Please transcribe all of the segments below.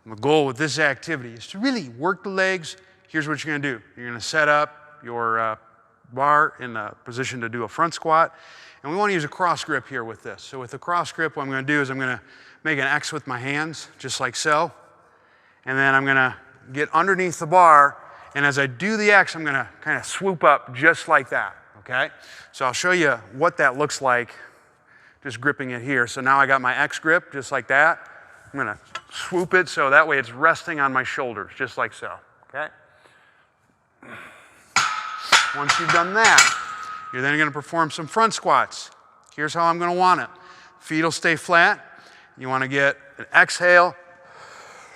The goal with this activity is to really work the legs. Here's what you're gonna do. You're gonna set up your bar in a position to do a front squat. And we wanna use a cross grip here with this. So with the cross grip, what I'm gonna do is I'm gonna make an X with my hands, just like so. And then I'm gonna get underneath the bar, and as I do the X, I'm gonna kind of swoop up just like that, okay? So I'll show you what that looks like, just gripping it here. So now I got my X grip, just like that. I'm gonna swoop it so that way it's resting on my shoulders, just like so, okay? Once you've done that, you're then gonna perform some front squats. Here's how I'm gonna want it. Feet will stay flat. You wanna get an exhale,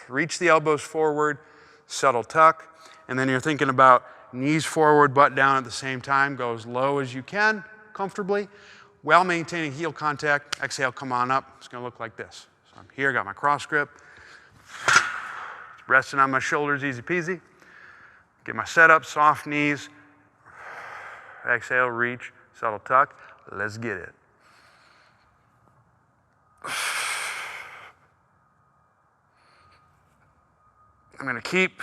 reach the elbows forward, subtle tuck, and then you're thinking about knees forward, butt down at the same time. Go as low as you can, comfortably, while maintaining heel contact. Exhale, come on up. It's gonna look like this. So I'm here, got my cross grip. Resting on my shoulders, easy peasy. Get my setup, soft knees. Exhale, reach, subtle tuck. Let's get it. I'm gonna keep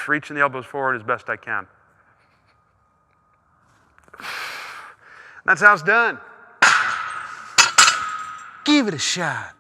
reaching the elbows forward as best I can. That's how it's done. Give it a shot.